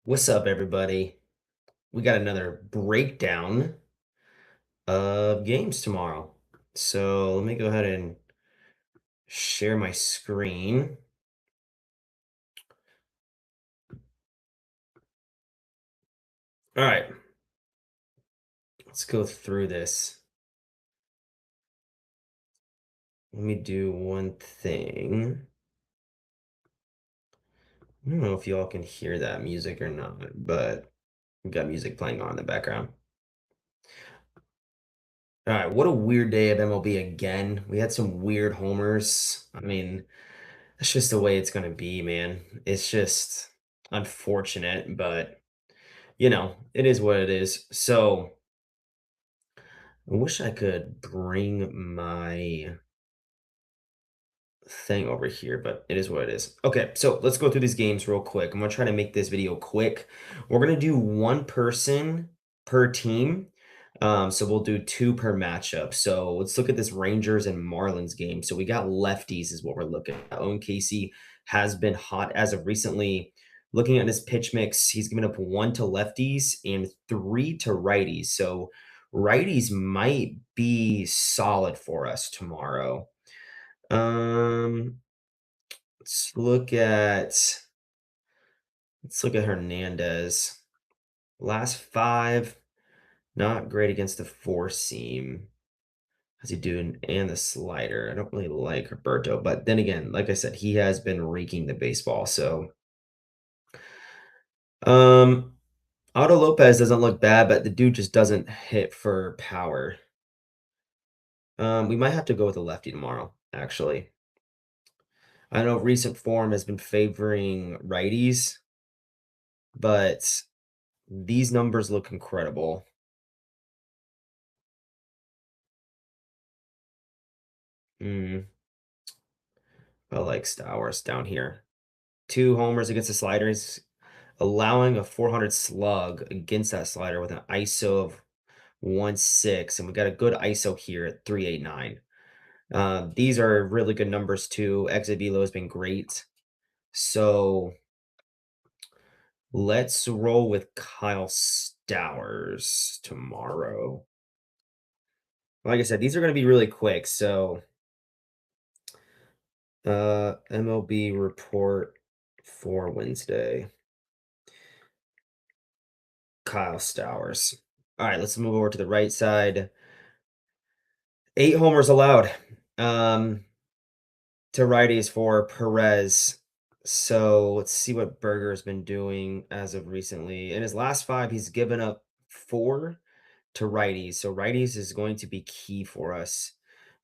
What's up, everybody? We got another breakdown of games tomorrow. So let me go ahead and share my screen. All right, let's go through this. Let me do one thing. I don't know if y'all can hear that music or not, but we got music playing on in the background. All right, what a weird day of MLB again. We had some weird homers. I mean, that's just the way it's going to be, man. It's just unfortunate, but it is what it is. So I wish I could bring my thing over here, but it is what it is. Okay, so let's go through these games real quick. I'm gonna try to make this video quick. We're gonna do one person per team. So we'll do two per matchup. So let's look at this Rangers and Marlins game. So we got lefties is what we're looking at. Owen Casey has been hot as of recently. Looking at his pitch mix, he's given up one to lefties and three to righties. So righties might be solid for us tomorrow. Um, let's look at Hernandez. Last five, not great against the four seam. How's he doing? And the slider. I don't really like Roberto, but then again, like I said, he has been raking the baseball. So, um, Otto Lopez doesn't look bad, but the dude just doesn't hit for power. We might have to go with a lefty tomorrow, actually. I know recent form has been favoring righties, but these numbers look incredible. Mm, I like Stowers down here. Two homers against the sliders, allowing a 400 slug against that slider with an ISO of 1.6, and we got a good ISO here at 389. These are really good numbers too. Exit velo has been great. So let's roll with Kyle Stowers tomorrow. Like I said, these are going to be really quick. So MLB report for Wednesday. Kyle Stowers. All right, let's move over to the right side. 8 homers allowed to righties for Perez. So let's see what Berger's been doing as of recently. In his last 5, he's given up 4 to righties. So righties is going to be key for us.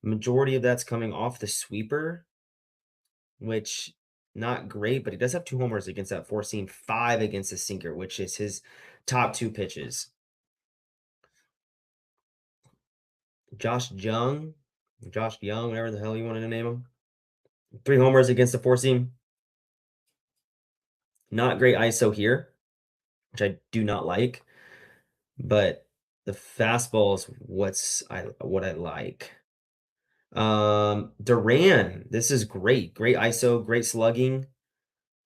Majority of that's coming off the sweeper, which not great, but he does have 2 homers against that four seam, 5 against the sinker, which is his top 2 pitches. Josh Young, whatever the hell you wanted to name him. 3 homers against the four seam. Not great ISO here, which I do not like, but the fastball is what I like. Duran, this is great. Great ISO, great slugging.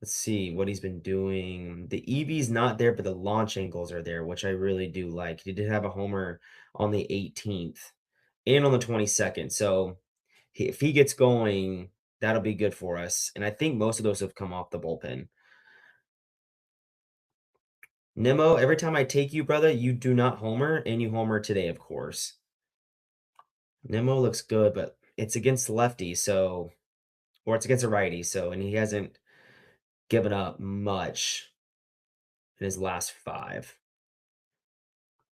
Let's see what he's been doing. The EV's not there, but the launch angles are there, which I really do like. He did have a homer on the 18th and on the 22nd. So if he gets going, that'll be good for us. And I think most of those have come off the bullpen. Nemo, every time I take you, brother, you do not homer, and you homer today, of course. Nemo looks good, but it's against lefty, so or it's against a righty, so and he hasn't given up much in his last 5.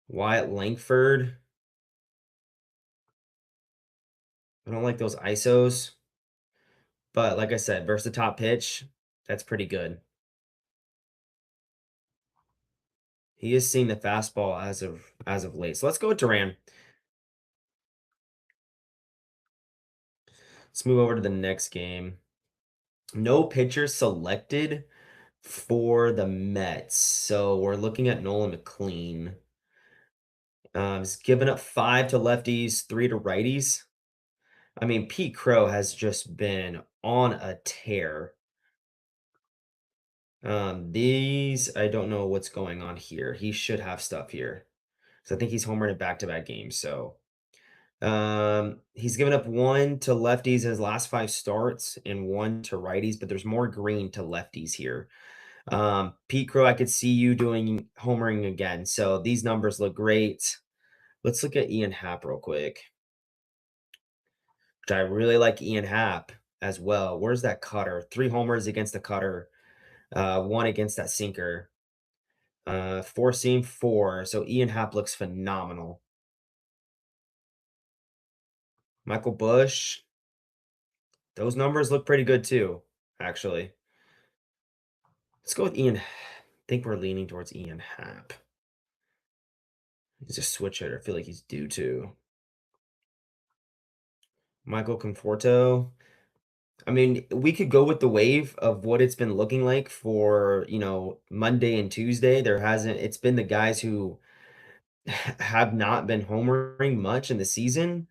Wyatt Langford. I don't like those ISOs, but like I said, versus the top pitch, that's pretty good. He is seeing the fastball as of late. So let's go with Duran. Let's move over to the next game. No pitchers selected for the Mets. So we're looking at Nolan McLean. He's given up 5 to lefties, 3 to righties. I mean, Pete Crow has just been on a tear. These I don't know what's going on here. He should have stuff here. So I think he's homered in back-to-back games. So he's given up one to lefties in his last five starts and one to righties, but there's more green to lefties here. Pete Crow, I could see you doing homering again. So these numbers look great. Let's look at Ian Happ real quick. Which I really like Ian Happ as well. Where's that cutter? Three homers against the cutter, one against that sinker. Four seam four. So Ian Happ looks phenomenal. Michael Bush, those numbers look pretty good too, actually. Let's go with Ian. I think we're leaning towards Ian Happ. He's a switch hitter. I feel like he's due to. Michael Conforto. I mean, we could go with the wave of what it's been looking like for, Monday and Tuesday. It's been the guys who have not been homering much in the season.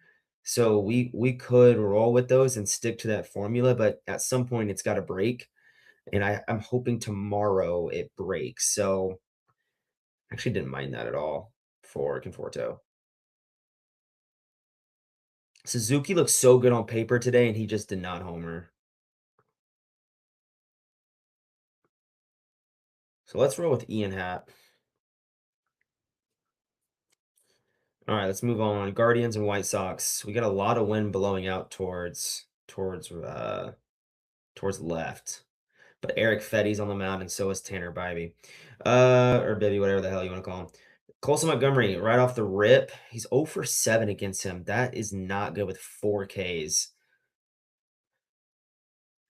So we could roll with those and stick to that formula, but at some point it's got to break. And I'm hoping tomorrow it breaks. So I actually didn't mind that at all for Conforto. Suzuki looks so good on paper today, and he just did not homer. So let's roll with Ian Happ. All right, let's move on. Guardians and White Sox. We got a lot of wind blowing out towards left. But Eric Fetty's on the mound, and so is Tanner Bybee. Or Bibby, whatever the hell you want to call him. Colson Montgomery, right off the rip, he's 0 for 7 against him. That is not good with 4 Ks.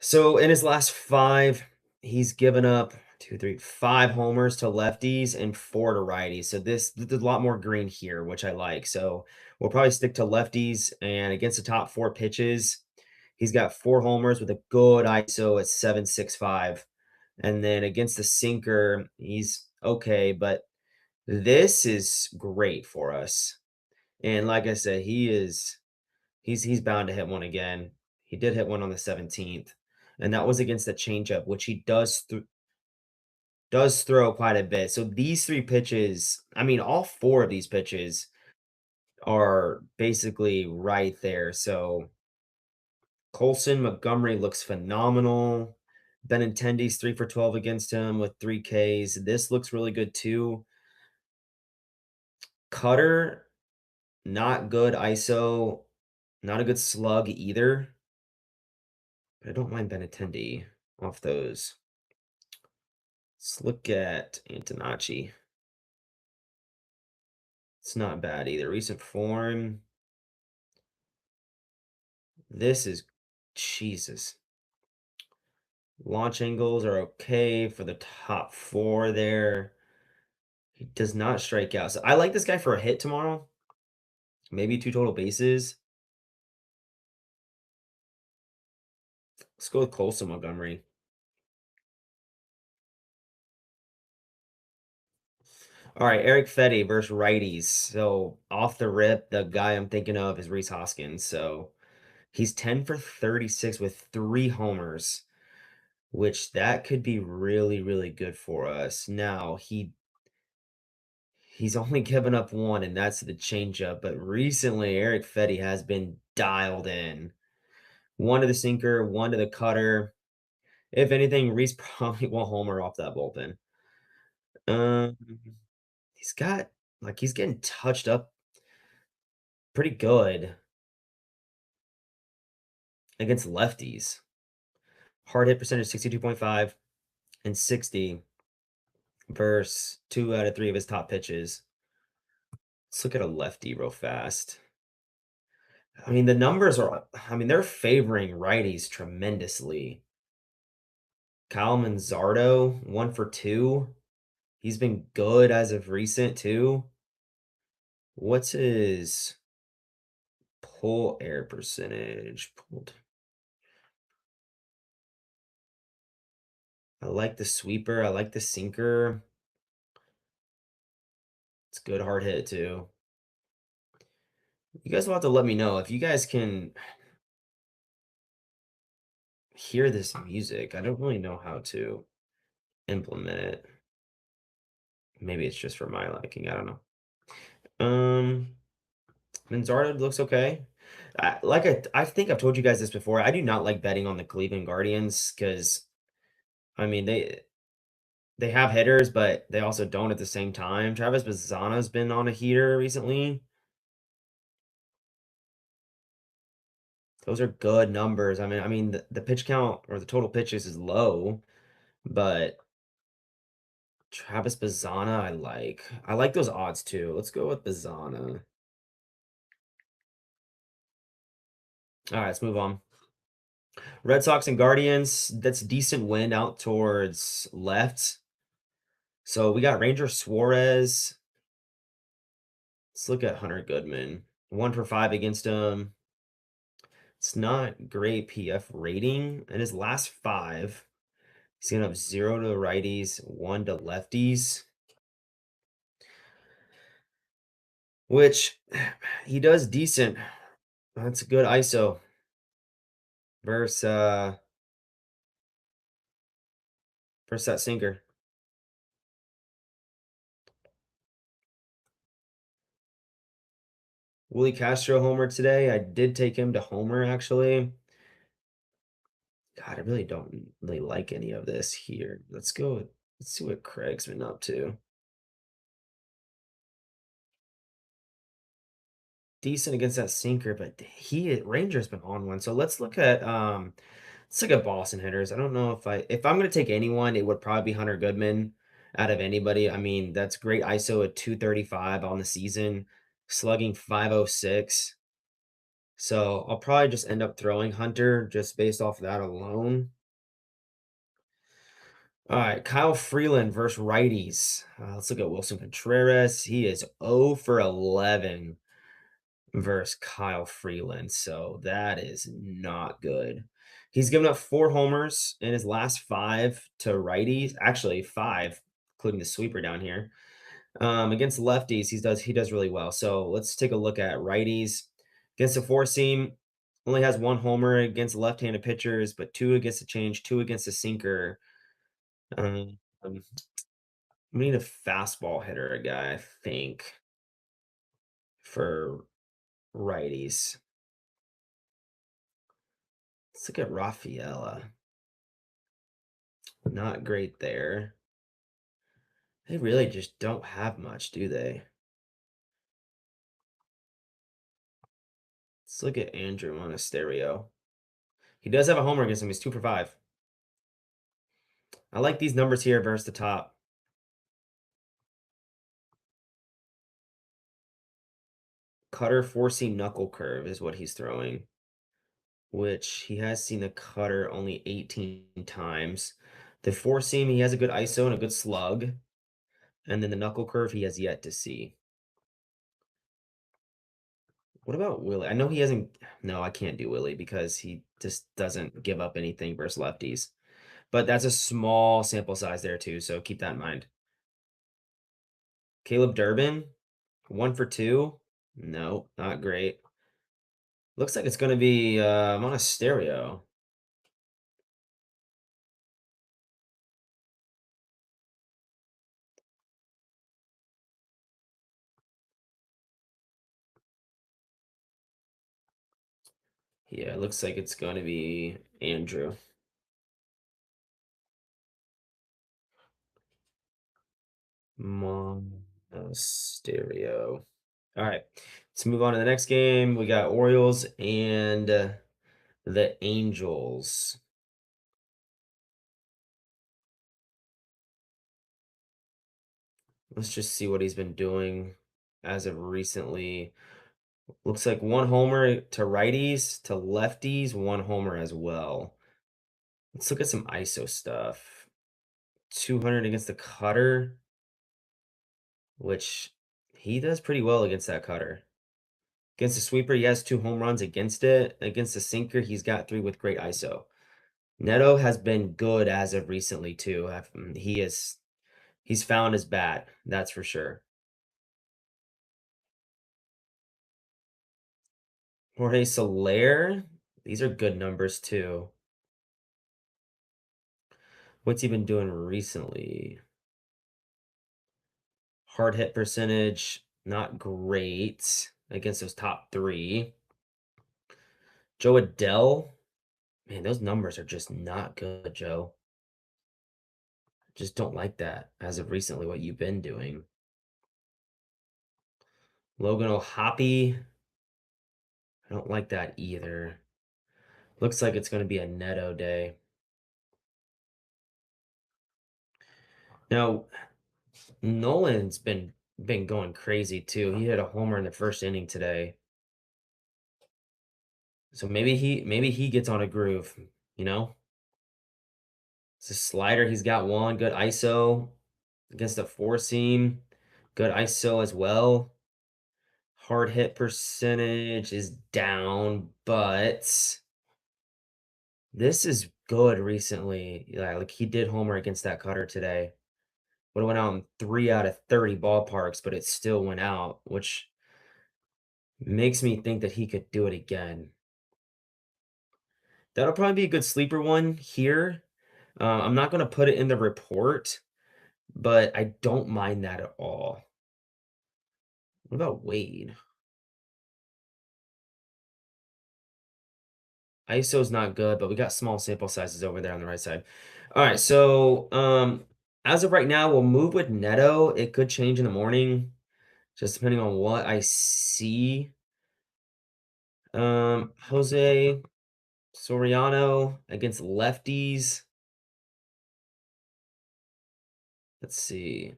So in his last five, he's given up two, three, five homers to lefties and four to righties. So there's a lot more green here, which I like. So we'll probably stick to lefties and against the top four pitches. He's got four homers with a good ISO at 7.65. And then against the sinker, he's okay, but this is great for us. And like I said, he's bound to hit one again. He did hit one on the 17th, and that was against the changeup, which he does throw quite a bit. So these three pitches, I mean, all four of these pitches are basically right there. So Colson Montgomery looks phenomenal. Benintendi's 3 for 12 against him with 3 Ks. This looks really good too. Cutter, not good ISO, not a good slug either. But I don't mind Benintendi off those. Let's look at Antonacci. It's not bad either. Recent form. This is Jesus. Launch angles are okay for the top four there. He does not strike out. So I like this guy for a hit tomorrow. Maybe two total bases. Let's go with Colson Montgomery. All right, Eric Fetty versus righties. So off the rip, the guy I'm thinking of is Reese Hoskins. So he's 10 for 36 with three homers, which that could be really, really good for us. Now he's only given up one, and that's the changeup. But recently, Eric Fetty has been dialed in. One to the sinker, one to the cutter. If anything, Reese probably will homer off that bullpen. Um, he's getting touched up pretty good against lefties. Hard hit percentage 62.5 and 60 versus 2 out of 3 of his top pitches. Let's look at a lefty real fast. I mean, they're favoring righties tremendously. Kyle Manzardo, 1 for 2. He's been good as of recent too. What's his pull air percentage? I like the sweeper. I like the sinker. It's good hard hit too. You guys will have to let me know if you guys can hear this music. I don't really know how to. implement it. Maybe it's just for my liking. I don't know. Um, Manzardo looks okay. I think I've told you guys this before. I do not like betting on the Cleveland Guardians because I mean they have hitters, but they also don't at the same time. Travis Bazzana's been on a heater recently. Those are good numbers. I mean the pitch count or the total pitches is low, but Travis Bazzana I like. I like those odds too. Let's go with Bazzana. All right, let's move on. Red Sox and Guardians. That's decent wind out towards left. So we got Ranger Suarez. Let's look at Hunter Goodman. 1 for 5 against him. It's not great PF rating. In his last 5, he's gonna have 0 to righties, 1 to lefties. Which he does decent. That's a good ISO versus versus that sinker. Willie Castro homer today. I did take him to homer actually. God, I really don't really like any of this here. Let's go. Let's see what Craig's been up to. Decent against that sinker, but Ranger's been on one. So let's look at Boston hitters. I don't know if I'm gonna take anyone, it would probably be Hunter Goodman out of anybody. I mean, that's great ISO at 235 on the season, slugging 506. So I'll probably just end up throwing Hunter just based off that alone. All right, Kyle Freeland versus righties. Let's look at Wilson Contreras. He is 0 for 11 versus Kyle Freeland. So that is not good. He's given up 4 homers in his last 5 to righties. Actually, 5, including the sweeper down here. Against lefties, he does really well. So let's take a look at righties. Against the four seam, only has 1 homer against left-handed pitchers, but 2 against the change, 2 against the sinker. Um, we need a fastball hitter, a guy, I think, for righties. Let's look at Rafaela. Not great there. They really just don't have much, do they? Let's look at Andrew Monasterio. He does have a homer against him. He's 2 for 5. I like these numbers here versus the top. Cutter 4-seam knuckle curve is what he's throwing, which he has seen the cutter only 18 times. The 4-seam, he has a good ISO and a good slug. And then the knuckle curve, he has yet to see. What about Willie? I know he hasn't. No, I can't do Willie because he just doesn't give up anything versus lefties. But that's a small sample size there too, so keep that in mind. Caleb Durbin, 1 for 2. No, not great. Looks like it's going to be Monasterio. Yeah, it looks like it's going to be Andrew. Monasterio. All right, let's move on to the next game. We got Orioles and the Angels. Let's just see what he's been doing as of recently. Looks like 1 homer to righties, to lefties, 1 homer as well. Let's look at some ISO stuff. 200 against the cutter, which he does pretty well against that cutter. Against the sweeper, he has 2 home runs against it. Against the sinker, he's got 3 with great ISO. Neto has been good as of recently too. He's found his bat, that's for sure. Jorge Soler, these are good numbers too. What's he been doing recently? Hard hit percentage, not great against those top three. Joe Adell, man, those numbers are just not good, Joe. Just don't like that as of recently what you've been doing. Logan O'Hoppe, I don't like that either. Looks like it's going to be a Neto day. Now, Nolan's been going crazy too. He hit a homer in the first inning today. So maybe he gets on a groove, you know? It's a slider. He's got one good ISO against the four seam. Good ISO as well. Hard hit percentage is down, but this is good recently. Yeah, like he did homer against that cutter today. Would have went out in 3 out of 30 ballparks, but it still went out, which makes me think that he could do it again. That'll probably be a good sleeper one here. I'm not going to put it in the report, but I don't mind that at all. What about Wade? ISO's not good, but we got small sample sizes over there on the right side. All right, so as of right now, we'll move with Neto. It could change in the morning, just depending on what I see. Jose Soriano against lefties. Let's see.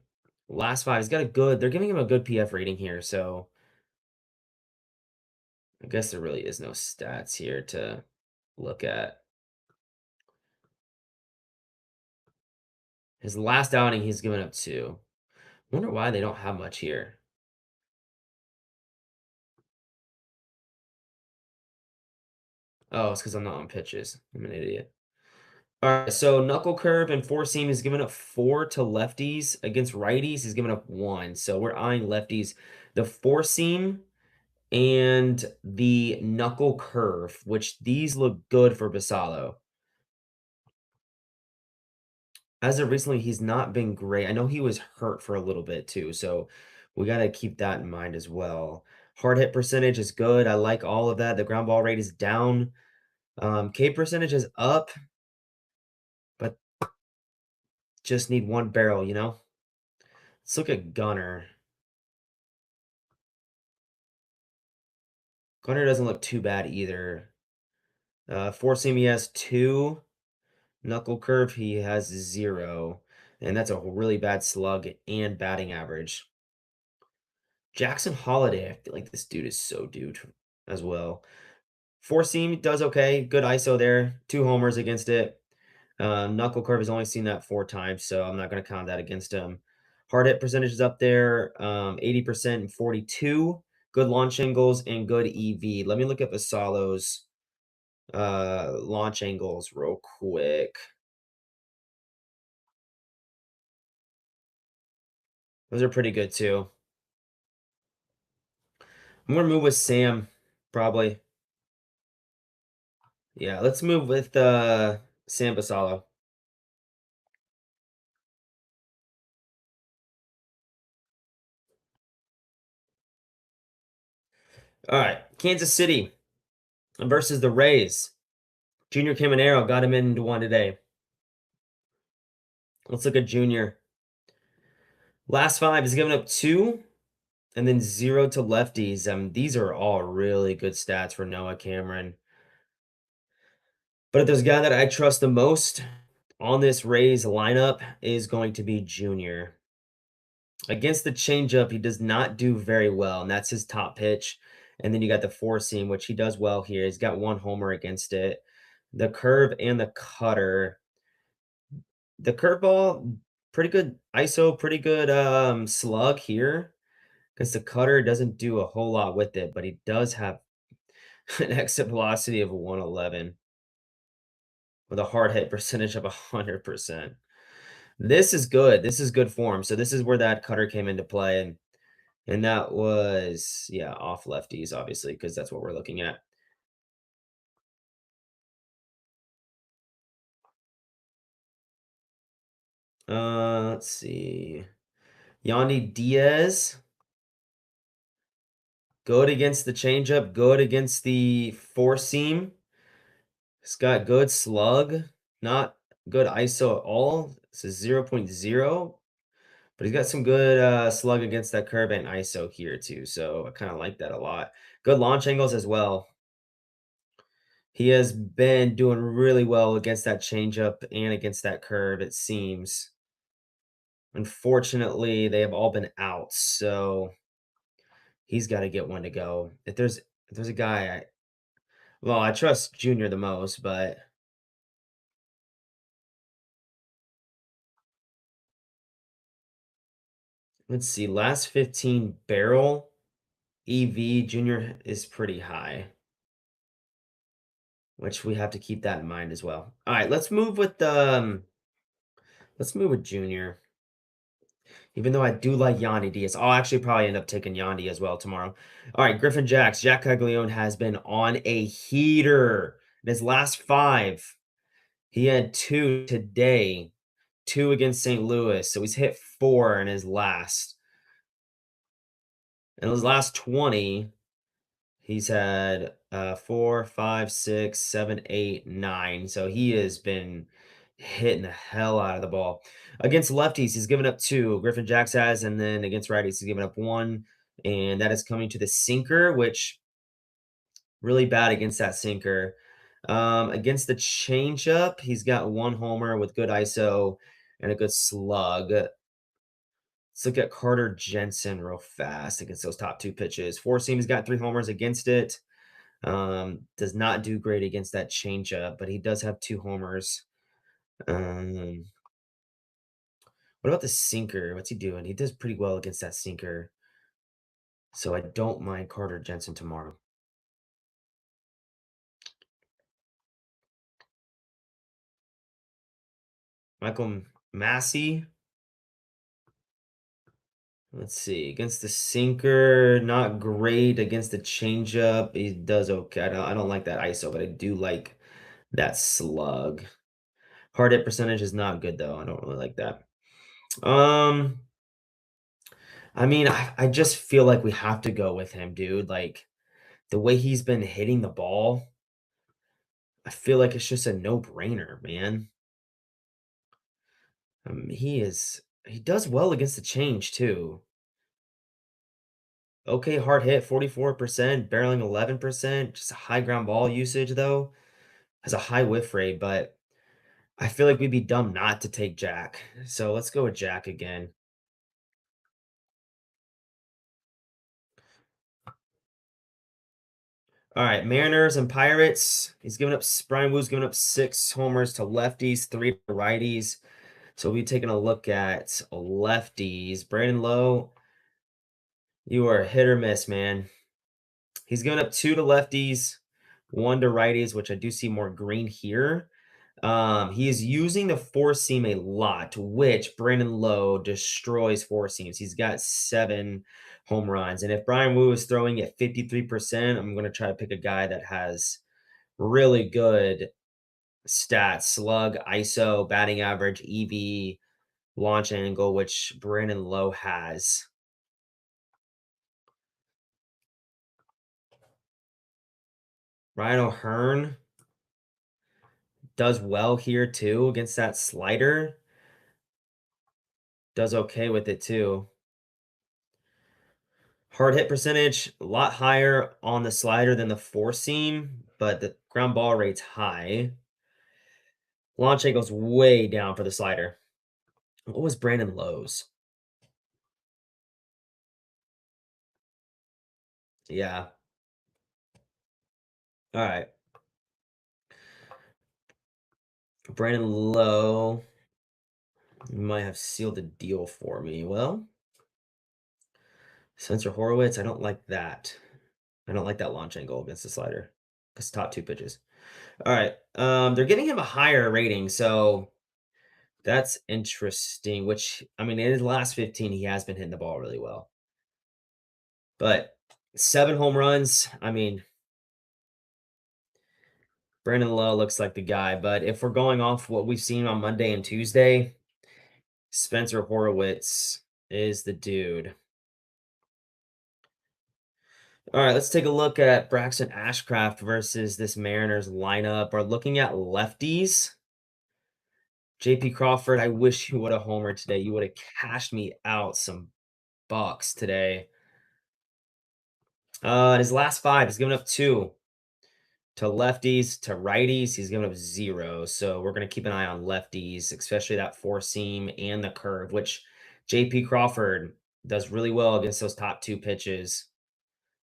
Last five. He's got a good. They're giving him a good PF rating here, so I guess there really is no stats here to look at. His last outing, he's given up two. Wonder why they don't have much here. Oh, it's because I'm not on pitches. I'm an idiot. All right, so knuckle curve and four seam is giving up four to lefties. Against righties, he's giving up one. So we're eyeing lefties. The four seam and the knuckle curve, which these look good for Basalo. As of recently, he's not been great. I know he was hurt for a little bit too, so we got to keep that in mind as well. Hard hit percentage is good. I like all of that. The ground ball rate is down. K percentage is up, but just need one barrel, you know? Let's look at Gunner. Gunner doesn't look too bad either. Four seam, he has two. Knuckle curve, he has zero. And that's a really bad slug and batting average. Jackson Holiday, I feel like this dude is so due as well. Four seam does okay. Good ISO there. Two homers against it. Knuckle curve has only seen that four times, so I'm not going to count that against him. Hard hit percentage is up there, 80% and 42. Good launch angles and good EV. Let me look at Vasalo's launch angles real quick. Those are pretty good too. I'm gonna move with Sam, probably. Yeah, let's move with Sam Basalo. All right, Kansas City versus the Rays. Junior Caminero got him into one today. Let's look at Junior. Last five is giving up two and then zero to lefties. These are all really good stats for Noah Cameron. But if there's a guy that I trust the most on this Rays lineup is going to be Junior. Against the changeup, he does not do very well, and that's his top pitch. And then you got the four seam, which he does well here. He's got one homer against it. The curve and the cutter. The curveball, pretty good ISO, pretty good slug here. Because the cutter doesn't do a whole lot with it, but he does have an exit velocity of 111 with a hard hit percentage of 100%. This is good. This is good form. So this is where that cutter came into play, and that was, yeah, off lefties, obviously, because that's what we're looking at. Let's see. Yandy Diaz, good against the changeup, good against the four seam. He's got good slug, not good ISO at all. This is 0.0, but he's got some good slug against that curve and ISO here too. So I kind of like that a lot. Good launch angles as well. He has been doing really well against that changeup and against that curve, it seems. Unfortunately, they have all been out, so he's got to get one to go. If there's a guy, well, I trust Junior the most, but let's see. Last 15 barrel EV Junior is pretty high, which we have to keep that in mind as well. All right, let's move with Junior. Even though I do like Yandy Diaz, I'll actually probably end up taking Yandy as well tomorrow. All right, Griffin Jacks. Jack Caglione has been on a heater in his last five. He had two today, two against St. Louis. So he's hit four in his last. In his last 20, he's had 4, 5, 6, 7, 8, 9. So he has been hitting the hell out of the ball. Against lefties, he's given up two. Griffin Jacks has, and then against righties, he's given up one. And that is coming to the sinker, which really bad against that sinker. Against the changeup, he's got one homer with good ISO and a good slug. Let's look at Carter Jensen real fast against those top two pitches. Four seam, he's got three homers against it. Does not do great against that changeup, but he does have two homers. Um, what about the sinker? What's he doing? He does pretty well against that sinker. So I don't mind Carter Jensen tomorrow. Michael Massey. Let's see. Against the sinker, not great. Against the changeup, he does okay. I don't like that ISO, but I do like that slug. Hard hit percentage is not good though. I don't really like that. Um, I mean, I just feel like we have to go with him, dude. Like the way he's been hitting the ball, I feel like it's just a no-brainer, man. He does well against the change too. Okay, hard hit 44%, barreling 11%, just a high ground ball usage though. Has a high whiff rate, but I feel like we'd be dumb not to take Jack. So let's go with Jack again. All right, Mariners and Pirates. Brian Woo's giving up 6 homers to lefties, 3 to righties. So we'll be taking a look at lefties. Brandon Lowe, you are hit or miss, man. He's giving up 2 to lefties, 1 to righties, which I do see more green here. He is using the four seam a lot, which Brandon Lowe destroys four seams. He's got 7 home runs. And if Brian Wu is throwing at 53%, I'm going to try to pick a guy that has really good stats, slug, ISO, batting average, EV, launch angle, which Brandon Lowe has. Ryan O'Hearn does well here too against that slider. Does okay with it too. Hard hit percentage, a lot higher on the slider than the four seam, but the ground ball rate's high. Launch angle's way down for the slider. What was Brandon Lowe's? Yeah. All right. Brandon Lowe, you might have sealed the deal for me. Well, Spencer Horowitz, I don't like that. I don't like that launch angle against the slider. Because top two pitches. All right. They're giving him a higher rating, so that's interesting. Which I mean, in his last 15, he has been hitting the ball really well. But 7 home runs, I mean, Brandon Lowe looks like the guy. But if we're going off what we've seen on Monday and Tuesday, Spencer Horowitz is the dude. All right, let's take a look at Braxton Ashcraft versus this Mariners lineup. We're looking at lefties. JP Crawford, I wish you would have homered today. You would have cashed me out some bucks today. In his last five, he's given up two to lefties, to righties. He's given up zero. So we're going to keep an eye on lefties, especially that four seam and the curve, which JP Crawford does really well against those top two pitches.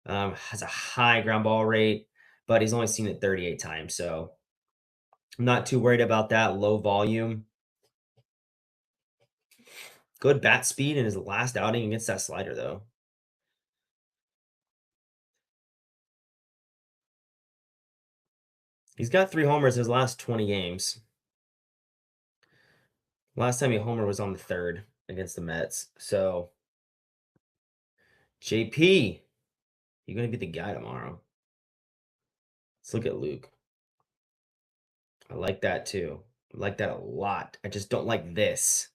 Has a high ground ball rate, but he's only seen it 38 times. So I'm not too worried about that. Low volume. Good bat speed in his last outing against that slider, though. He's got 3 homers in his last 20 games. Last time he homer was on the 3rd against the Mets. So, JP, you're going to be the guy tomorrow. Let's look at Luke. I like that too. I like that a lot. I just don't like this.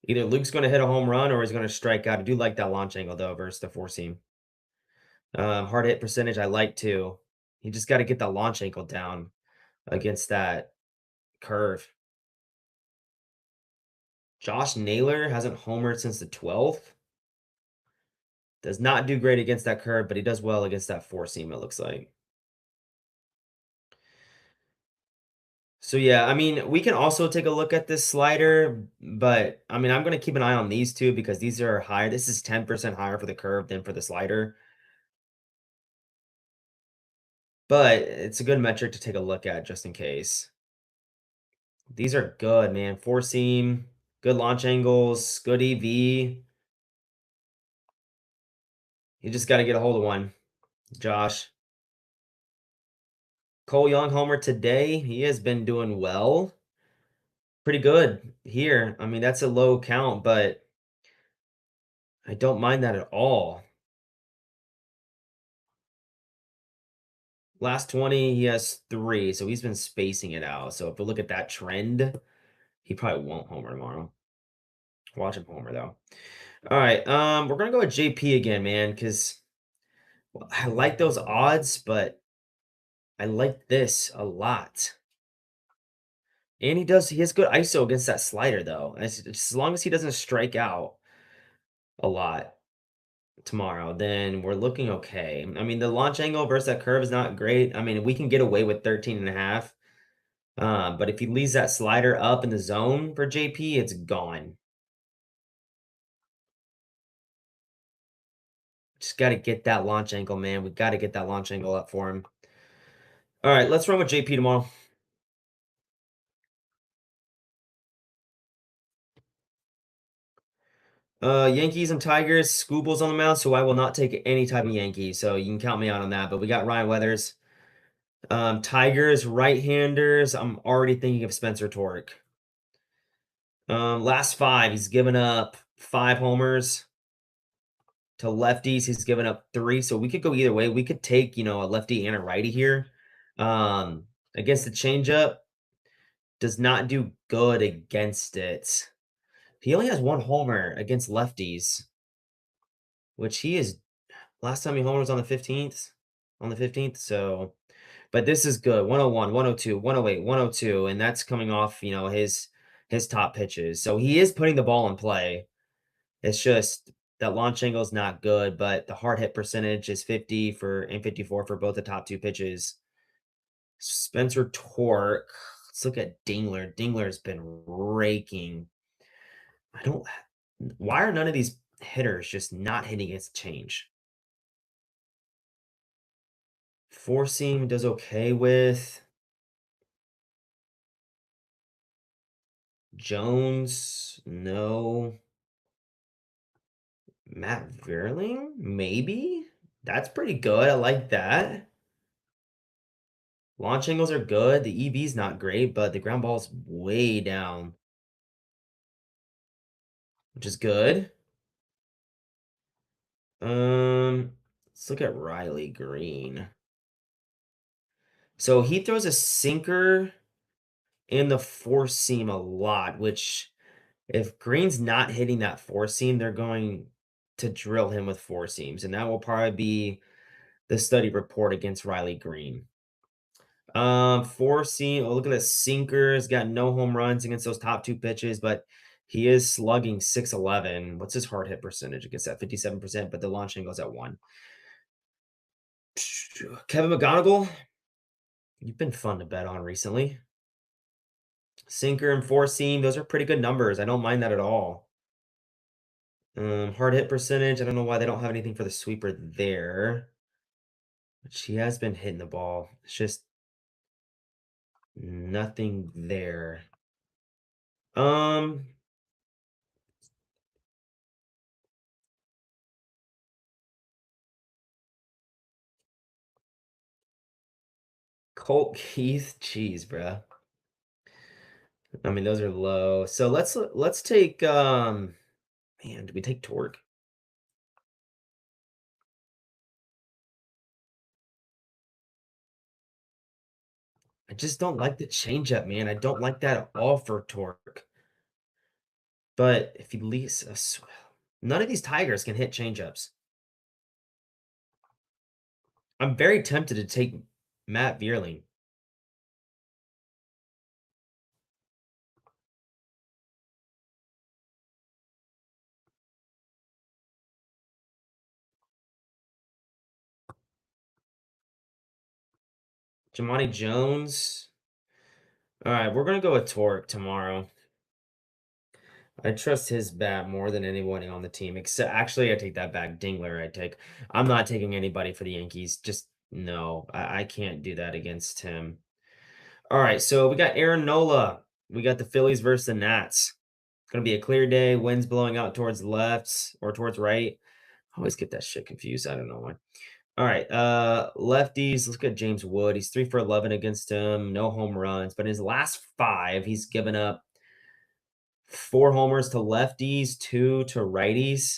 Either Luke's going to hit a home run or he's going to strike out. I do like that launch angle, though, versus the four seam. Hard hit percentage, I like too. You just got to get that launch angle down against that curve. Josh Naylor hasn't homered since the 12th. Does not do great against that curve, but he does well against that four seam, it looks like. So, yeah, I mean, we can also take a look at this slider, but, I mean, I'm going to keep an eye on these two because these are higher. This is 10% higher for the curve than for the slider. But it's a good metric to take a look at just in case. These are good, man. Four seam, good launch angles, good EV. You just got to get a hold of one, Josh. Cole Young homer today. He has been doing well. Pretty good here. I mean, that's a low count, but I don't mind that at all. Last 20, he has 3, so he's been spacing it out. So if we look at that trend, he probably won't homer tomorrow. Watch him homer though. All right, we're gonna go with JP again, man, because I like those odds, but I like this a lot. And he has good ISO against that slider though. As long as he doesn't strike out a lot tomorrow, then we're looking okay. I mean, the launch angle versus that curve is not great. I mean, we can get away with 13.5. But if he leaves that slider up in the zone for JP, it's gone. Just got to get that launch angle, man. We got to get that launch angle up for him. All right, let's run with JP tomorrow. Yankees and Tigers. Scooble's on the mound, so I will not take any type of Yankees. So you can count me out on that. But we got Ryan Weathers. Tigers, right-handers. I'm already thinking of Spencer Torque. Last 5, he's given up 5 homers. To lefties, he's given up 3, so we could go either way. We could take, a lefty and a righty here. Against the changeup, does not do good against it. He only has 1 homer against lefties, which he is last time he homered was on the 15th. So but this is good. 101, 102, 108, 102, and that's coming off, his top pitches. So he is putting the ball in play. It's just that launch angle is not good, but the hard hit percentage is 50 and 54 for both the top 2 pitches. Spencer Torque. Let's look at Dingler. Dingler's been raking. Why are none of these hitters just not hitting its change? Four seam does okay with. Jones, no. Matt Vierling, maybe? That's pretty good. I like that. Launch angles are good. The EV's not great, but the ground ball's way down, which is good. Let's look at Riley Green. So he throws a sinker in the four seam a lot, which If Green's not hitting that four seam, they're going to drill him with four seams, and that will probably be the study report against Riley Green. Four seam. Oh, look at this sinker. Has got no home runs against those top two pitches, but he is slugging 611. What's his hard hit percentage against that? 57%, but the launch angle's at one. Kevin McGonigal, you've been fun to bet on recently. Sinker and four seam, those are pretty good numbers. I don't mind that at all. Hard hit percentage. I don't know why they don't have anything for the sweeper there. But she has been hitting the ball. It's just nothing there. Um, Colt Keith, jeez, bruh. I mean, those are low. So let's take man, do we take Torque? I just don't like the changeup, man. I don't like that at all for Torque. But if he leaves us, none of these Tigers can hit changeups. I'm very tempted to take Matt Vierling. Jamani Jones. All right, we're gonna go with Torque tomorrow. I trust his bat more than anyone on the team. Except, actually, I take that back. Dingler, I take. I'm not taking anybody for the Yankees. Just no, I can't do that against him. All right, so we got Aaron Nola. We got the Phillies versus the Nats. It's gonna be a clear day. Winds blowing out towards left or towards right. I always get that shit confused. I don't know why. All right, lefties. Let's get James Wood. He's 3 for 11 against him. No home runs, but in his last five, he's given up 4 homers to lefties, two to righties.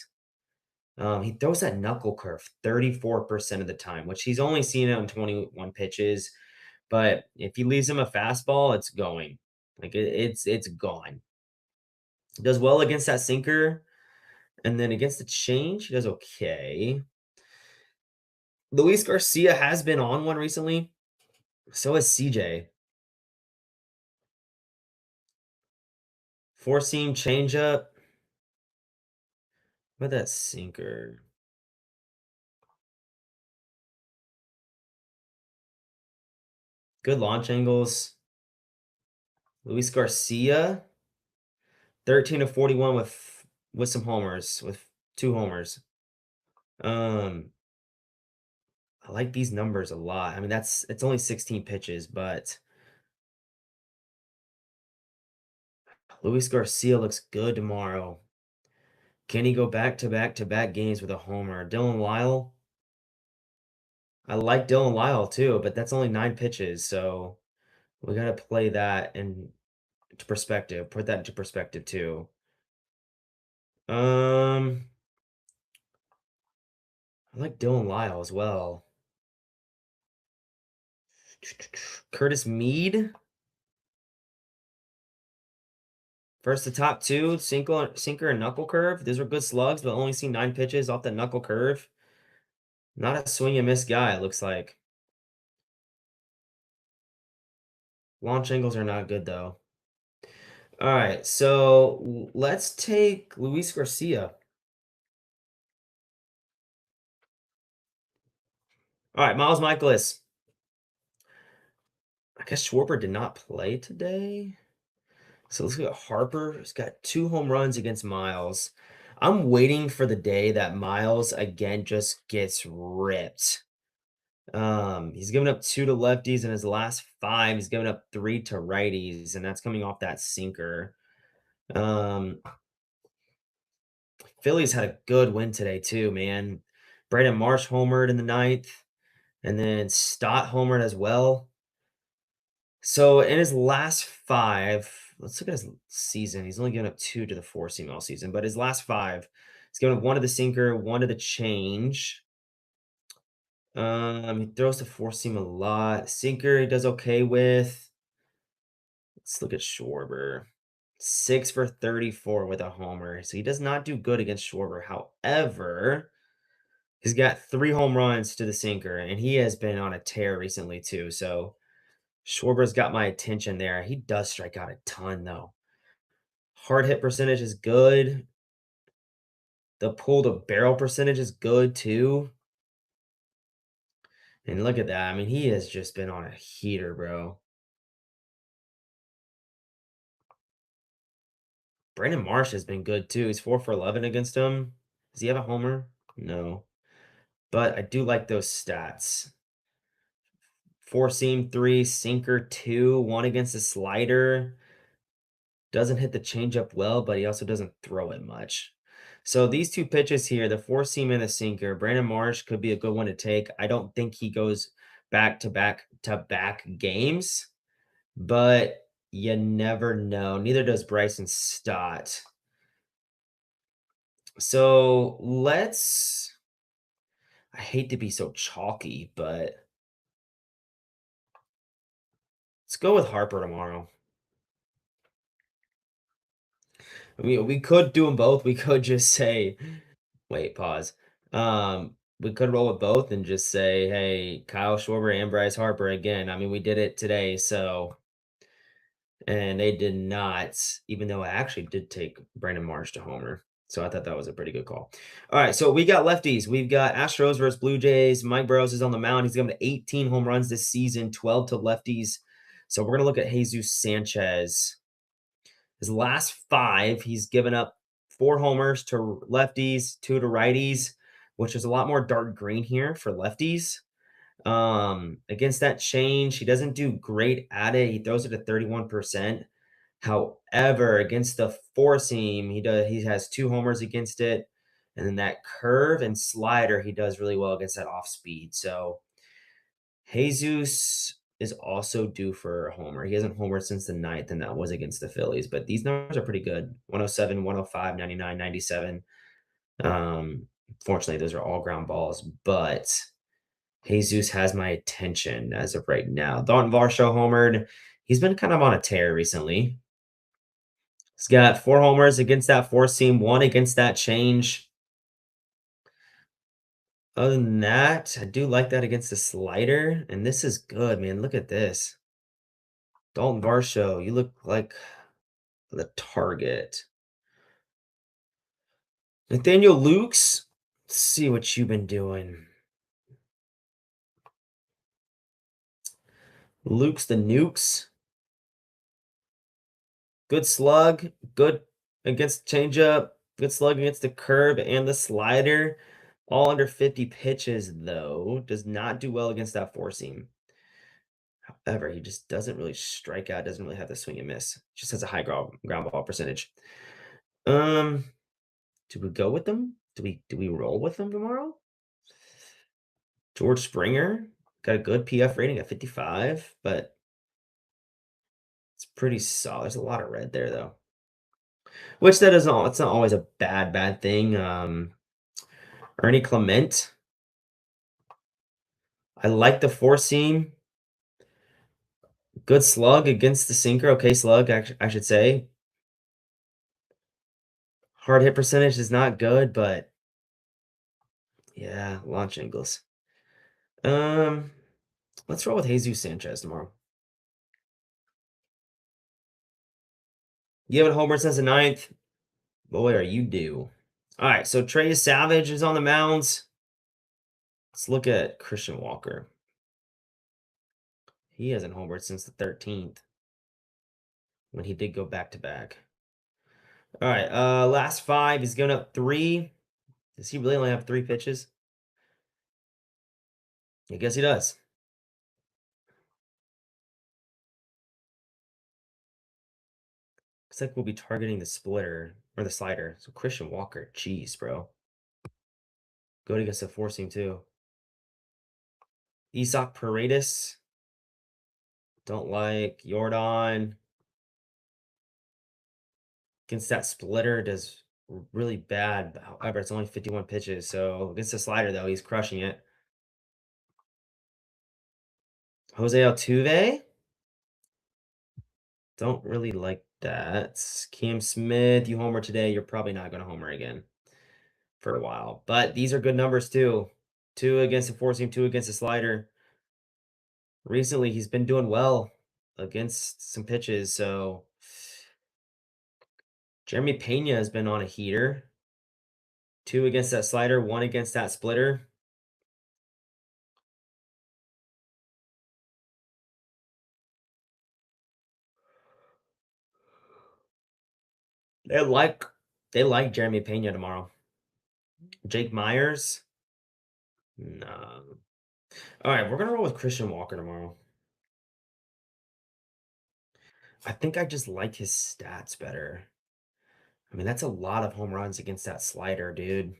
He throws that knuckle curve 34% of the time, which he's only seen it on 21 pitches. But if he leaves him a fastball, it's going. Like it's gone. He does well against that sinker, and then against the change, he does okay. Luis Garcia has been on one recently. So has CJ. Four seam changeup. What about that sinker? Good launch angles. Luis Garcia, 13 to 41 with some homers, with 2 homers. Um, I like these numbers a lot. I mean, it's only 16 pitches, but Luis Garcia looks good tomorrow. Can he go back to back to back games with a homer? Dylan Lyle. I like Dylan Lyle too, but that's only 9 pitches, so we gotta play that into perspective. Put that into perspective too. I like Dylan Lyle as well. Curtis Mead. First the top two, sinker and knuckle curve. These are good slugs, but only seen 9 pitches off the knuckle curve. Not a swing and miss guy, it looks like. Launch angles are not good though. All right, so let's take Luis Garcia. All right, Miles Michaelis. I guess Schwarber did not play today. So let's go. Harper has got 2 home runs against Miles. I'm waiting for the day that Miles again just gets ripped. He's given up 2 to lefties in his last 5. He's given up 3 to righties, and that's coming off that sinker. Um, Phillies had a good win today too, man. Brandon Marsh homered in the ninth, and then Stott homered as well. So in his last 5, let's look at his season. He's only given up 2 to the four seam all season, but his last 5, he's given up 1 to the sinker, 1 to the change. He throws the four seam a lot. Sinker he does okay with. Let's look at Schwarber. 6 for 34 with a homer. So he does not do good against Schwarber. However, he's got 3 home runs to the sinker, and he has been on a tear recently too. So Schwarber's got my attention there. He does strike out a ton though. Hard hit percentage is good. The pull to barrel percentage is good too. And look at that. I mean, he has just been on a heater, bro. Brandon Marsh has been good too. He's 4 for 11 against him. Does he have a homer? No. But I do like those stats. Four seam 3, sinker 2, 1 against the slider. Doesn't hit the changeup well, but he also doesn't throw it much. So these two pitches here, the four seam and the sinker, Brandon Marsh could be a good one to take. I don't think he goes back games, but you never know. Neither does Bryson Stott. So I hate to be so chalky, but let's go with Harper tomorrow. We could do them both. We could just say, wait, pause. We could roll with both and just say, hey, Kyle Schwarber and Bryce Harper again. I mean, we did it today, so and they did not, even though I actually did take Brandon Marsh to homer. So I thought that was a pretty good call. All right, so we got lefties. We've got Astros versus Blue Jays. Mike Burrows is on the mound. He's going to 18 home runs this season, 12 to lefties. So we're going to look at Jesus Sanchez. His last 5, he's given up 4 homers to lefties, 2 to righties, which is a lot more dark green here for lefties. Against that change, he doesn't do great at it. He throws it at 31%. However, against the four seam, he has 2 homers against it. And then that curve and slider, he does really well against that off speed. So Jesus is also due for a homer. He hasn't homered since the 9th, and that was against the Phillies. But these numbers are pretty good. 107, 105, 99, 97. Fortunately, those are all ground balls, but Jesus has my attention as of right now. Dalton Varsho homered. He's been kind of on a tear recently. He's got 4 homers against that four seam, 1 against that change. Other than that, I do like that against the slider, and this is good, man. Look at this. Dalton Varsho, you look like the target. Nathaniel Lukes, let's see what you've been doing. Luke's the Nukes. Good slug, good against changeup, good slug against the curve and the slider. All under 50 pitches, though. Does not do well against that four seam. However, he just doesn't really strike out, doesn't really have the swing and miss. Just has a high ground ball percentage. Do we go with them? Do we roll with them tomorrow? George Springer got a good PF rating at 55, but it's pretty solid. There's a lot of red there, though. Which that is all. It's not always a bad thing. Ernie Clement. I like the four seam. Good slug against the sinker. Okay, slug, I should say. Hard hit percentage is not good, but yeah, launch angles. Let's roll with Jesus Sanchez tomorrow. You haven't homered since the 9th. Boy, are you due. All right, so Trey Savage is on the mounds. Let's look at Christian Walker. He hasn't homered since the 13th when he did go back to back. All right, last 5. He's going up 3. Does he really only have 3 pitches? I guess he does. Looks like we'll be targeting the splitter or the slider. So Christian Walker, jeez, bro. Good against the four seam too. Isaac Paredes. Don't like Jordan. Against that splitter does really bad. However, it's only 51 pitches. So against the slider, though, he's crushing it. Jose Altuve. Don't really like That's Cam Smith. You homer today, you're probably not gonna homer again for a while. But these are good numbers too. 2 against the four seam, 2 against the slider. Recently, he's been doing well against some pitches, so Jeremy Pena has been on a heater. 2 against that slider, 1 against that splitter. They like they like Jeremy Pena tomorrow. Jake Myers? No. Alright, we're gonna roll with Christian Walker tomorrow. I think I just like his stats better. I mean, that's a lot of home runs against that slider, dude.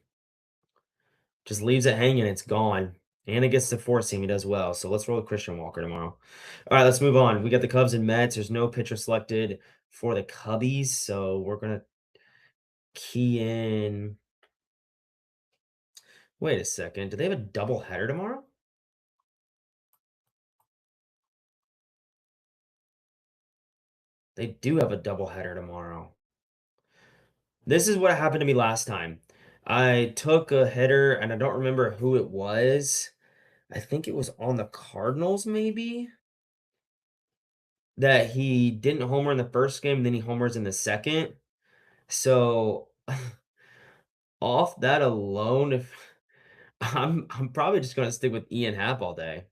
Just leaves it hanging, it's gone. And it gets the four seam, he does well. So let's roll with Christian Walker tomorrow. All right, let's move on. We got the Cubs and Mets. There's no pitcher selected for the Cubbies, so we're gonna key in. Wait a second. Do they have a double header tomorrow? They do have a double header tomorrow. This is what happened to me last time. I took a hitter and I don't remember who it was. I think it was on the Cardinals, maybe, that he didn't homer in the first game, then he homers in the second. So off that alone, if I'm probably just gonna stick with Ian Happ all day.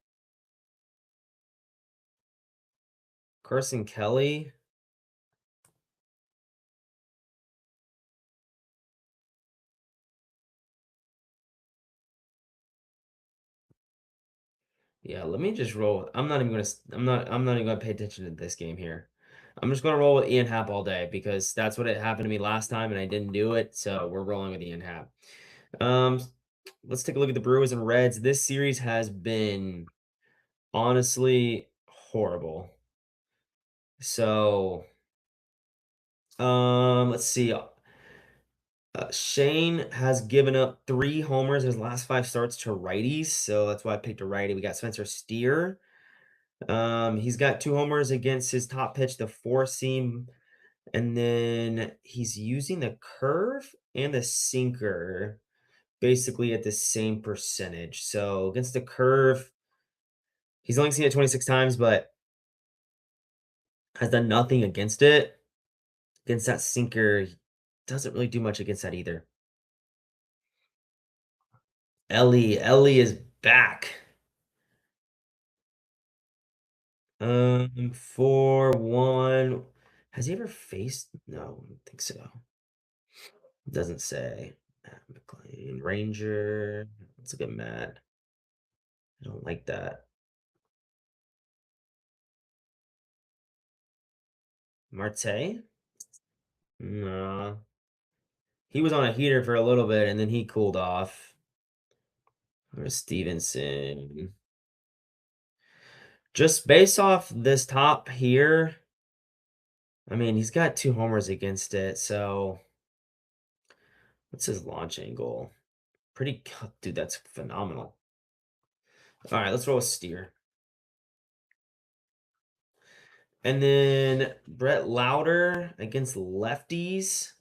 Carson Kelly. Yeah, let me just roll. I'm not even gonna pay attention to this game here. I'm just gonna roll with Ian Happ all day because that's what it happened to me last time and I didn't do it. So we're rolling with Ian Happ. Um, let's take a look at the Brewers and Reds. This series has been honestly horrible. So, let's see. Shane has given up 3 homers in his last 5 starts to righties, so that's why I picked a righty. We got Spencer Steer. He's got 2 homers against his top pitch, the four seam, and then he's using the curve and the sinker basically at the same percentage. So against the curve, he's only seen it 26 times, but has done nothing against it. Against that sinker, he doesn't really do much against that either. Ellie is back. 4-1. Has he ever faced? No, I don't think so. Doesn't say. Matt McLean, Ranger. Let's look at Matt. I don't like that. Marte? No. He was on a heater for a little bit and then he cooled off. Or Stevenson. Just based off this top here, I mean, he's got 2 homers against it, so what's his launch angle? Pretty dude, that's phenomenal. All right, let's roll with Steer. And then Brett Lauder against lefties.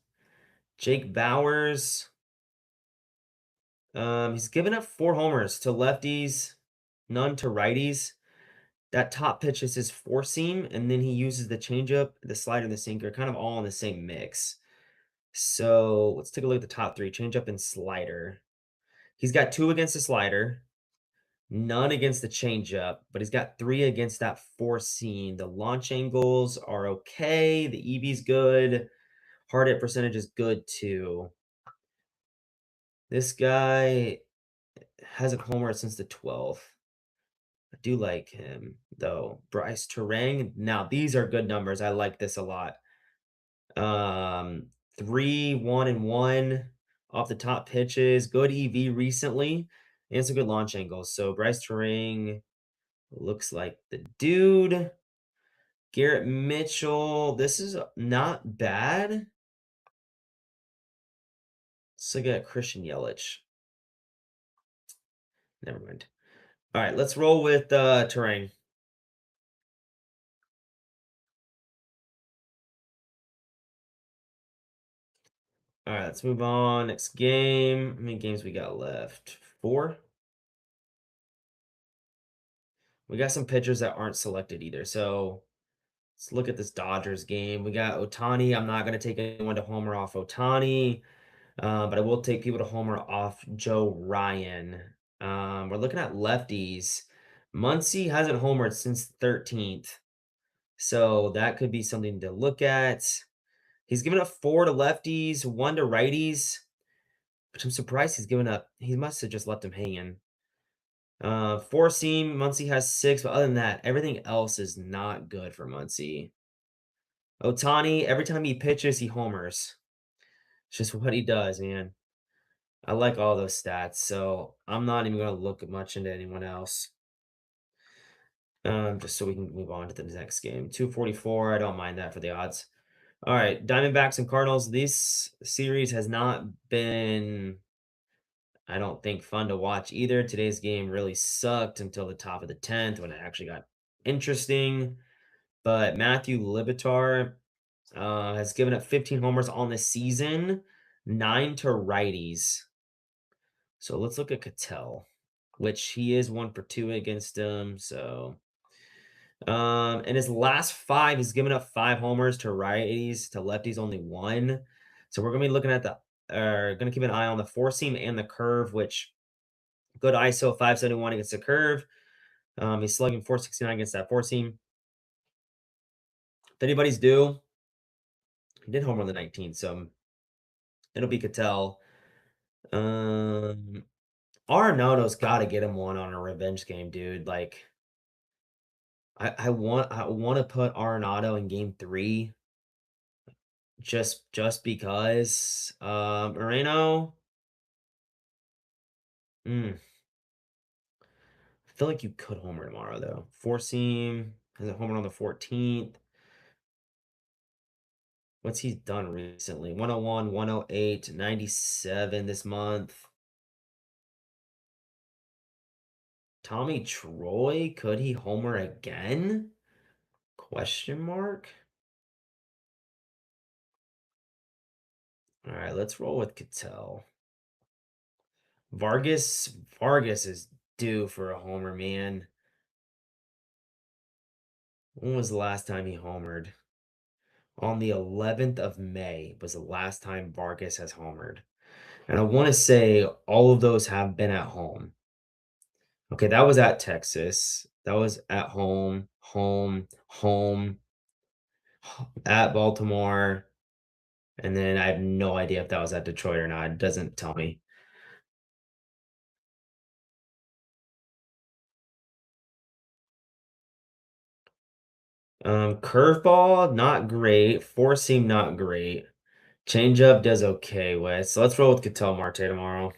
Jake Bowers. He's given up 4 homers to lefties, none to righties. That top pitch is his four seam, and then he uses the changeup, the slider, and the sinker, kind of all in the same mix. So let's take a look at the top 3, changeup and slider. He's got 2 against the slider, none against the changeup, but he's got 3 against that four seam. The launch angles are okay. The EV's good. Hard hit percentage is good too. This guy hasn't homered since the 12th. I do like him though. Bryce Terang. Now these are good numbers. I like this a lot. 3, 1, and 1 off the top pitches. Good EV recently, and some good launch angles. So Bryce Terang looks like the dude. Garrett Mitchell. This is not bad. Let's look at Christian Yelich. Never mind. All right, let's roll with Terang. All right, let's move on. Next game. How many games we got left? 4. We got some pitchers that aren't selected either. So let's look at this Dodgers game. We got Otani. I'm not going to take anyone to homer off Otani, but I will take people to homer off Joe Ryan. We're looking at lefties. Muncy hasn't homered since 13th. So that could be something to look at. He's given up 4 to lefties, 1 to righties, which I'm surprised he's given up. He must have just left him hanging. 4 seam, Muncy has 6, but other than that, everything else is not good for Muncy. Otani, every time he pitches, he homers. It's just what he does, man. I like all those stats, so I'm not even going to look much into anyone else. Just so we can move on to the next game. 244, I don't mind that for the odds. All right, Diamondbacks and Cardinals. This series has not been, I don't think, fun to watch either. Today's game really sucked until the top of the 10th when it actually got interesting. But Matthew Libatar has given up 15 homers on the season, 9 to righties. So let's look at Cattell, which he is 1 for 2 against him. So, in his last 5, he's given up 5 homers to righties, to lefties only 1. So we're gonna be looking at gonna keep an eye on the 4 seam and the curve, which good ISO 571 against the curve. He's slugging 469 against that 4 seam. If anybody's due, he did homer on the 19th, so it'll be Cattell. Um, Arenado's got to get him one on a revenge game, dude. Like, I want to put Arenado in game 3 just because. Moreno. I feel like you could homer tomorrow though. 4 seam has a homer on the 14th. What's he done recently? 101, 108, 97 this month. Tommy Troy, could he homer again? Question mark. All right, let's roll with Cattell. Vargas is due for a homer, man. When was the last time he homered? On the 11th of May was the last time Vargas has homered. And I want to say all of those have been at home. Okay, that was at Texas. That was at home, home, at Baltimore. And then I have no idea if that was at Detroit or not. It doesn't tell me. Curveball, not great. Four seam, not great. Changeup does okay with. So let's roll with Ketel Marte tomorrow.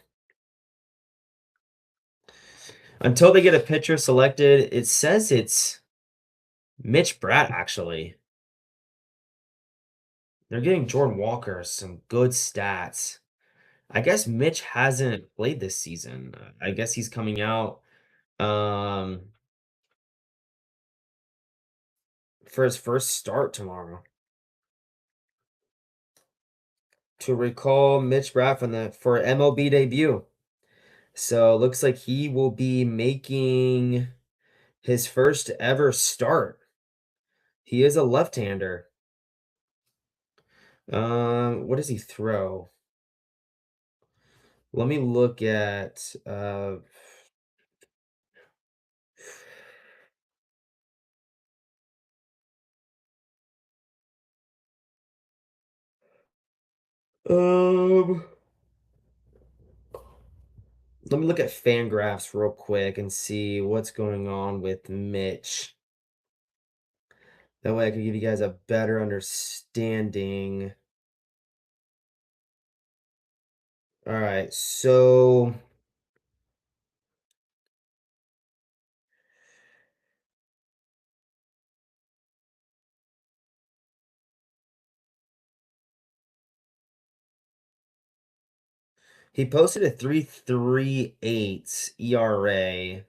Until they get a pitcher selected, it says it's Mitch Bratt, actually. They're getting Jordan Walker some good stats. I guess Mitch hasn't played this season. I guess he's coming out for his first start tomorrow. To recall Mitch Bratt for MLB debut. So it looks like he will be making his first ever start. He is a left-hander. What does he throw? Let me look at um let me look at Fangraphs real quick and see what's going on with Mitch. That way I can give you guys a better understanding. All right, so he posted a 3.38 ERA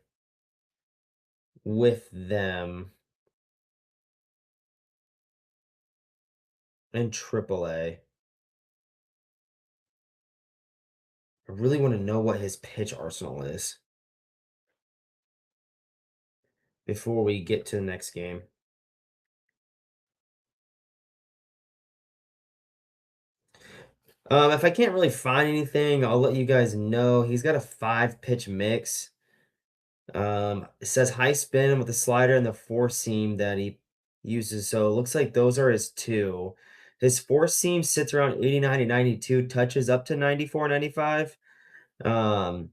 with them in AAA. I really want to know what his pitch arsenal is before we get to the next game. If I can't really find anything, I'll let you guys know. He's got a 5-pitch mix. It says high spin with the slider and the four seam that he uses. So it looks like those are his two. His four seam sits around 89 to 92, touches up to 94, 95. Um,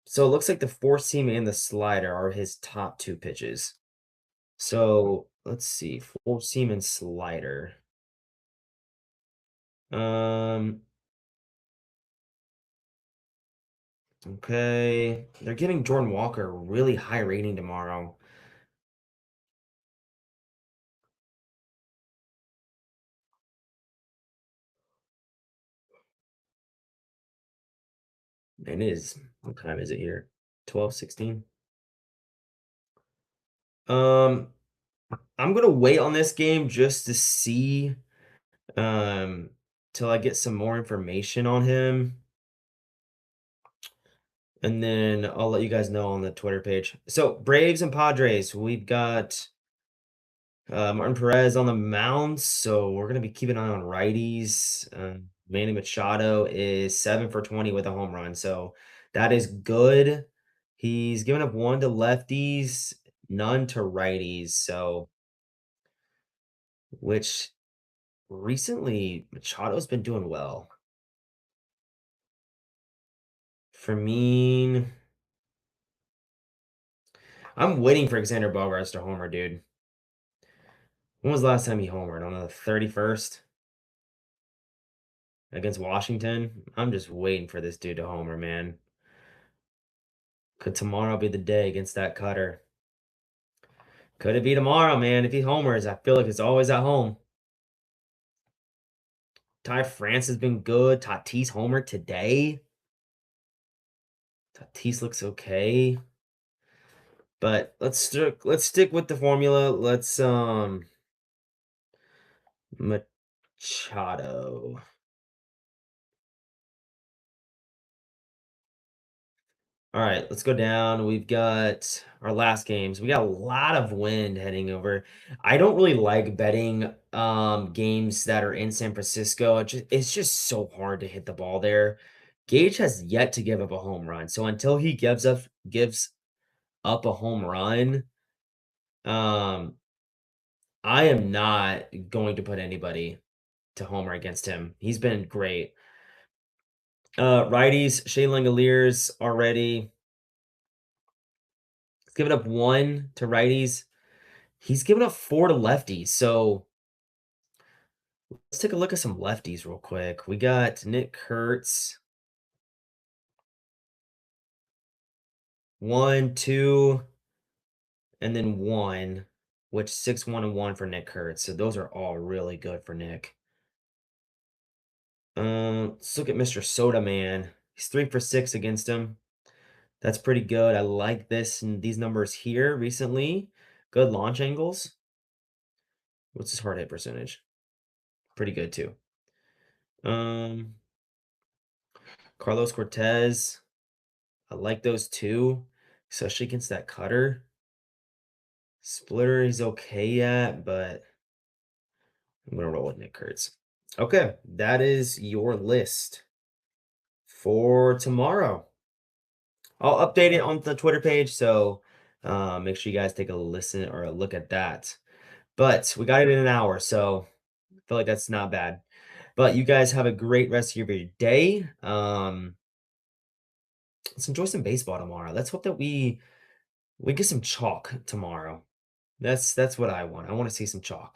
so it looks like the four seam and the slider are his top two pitches. So let's see, four seam and slider. Um, okay. They're giving Jordan Walker a really high rating tomorrow. And it is, what time is it here? 12:16. Um, I'm gonna wait on this game just to see, um, till I get some more information on him, and then I'll let you guys know on the Twitter page. So Braves and Padres, we've got Martin Perez on the mound, so we're gonna be keeping an eye on righties. Manny Machado is 7 for 20 with a home run, so that is good. He's given up one to lefties, none to righties, so which recently Machado's been doing well. For me, I'm waiting for Xander Bogaerts to homer, dude. When was the last time he homered? On the 31st against Washington? I'm just waiting for this dude to homer, man. Could tomorrow be the day against that cutter? Could it be tomorrow, man? If he homers, I feel like it's always at home. Ty France has been good. Tatis homer today. Tatis looks okay. But let's stick with the formula. Let's Machado. All right, let's go down. We've got our last games. We got a lot of wind heading over. I don't really like betting games that are in San Francisco. It's just so hard to hit the ball there. Gage has yet to give up a home run. So until he gives up a home run, um I am not going to put anybody to homer against him. He's been great. Righties, Shea Langoliers already. He's given up one to righties. He's given up 4 to lefties, so let's take a look at some lefties real quick. We got Nick Kurtz. 1, 2, and then 1, which 6, 1, and 1 for Nick Kurtz. So those are all really good for Nick. Let's look at Mr. Soda Man. He's 3 for 6 against him. That's pretty good. I like this and these numbers here recently. Good launch angles. What's his hard hit percentage? Pretty good too. Um, Carlos Cortez. I like those two, especially against that cutter. Splitter, he's okay at, but I'm gonna roll with Nick Kurtz. Okay, that is your list for tomorrow. I'll update it on the Twitter page, so make sure you guys take a listen or a look at that. But we got it in an hour, so I feel like that's not bad. But you guys have a great rest of your day. Let's enjoy some baseball tomorrow. Let's hope that we get some chalk tomorrow. That's what I want. I want to see some chalk.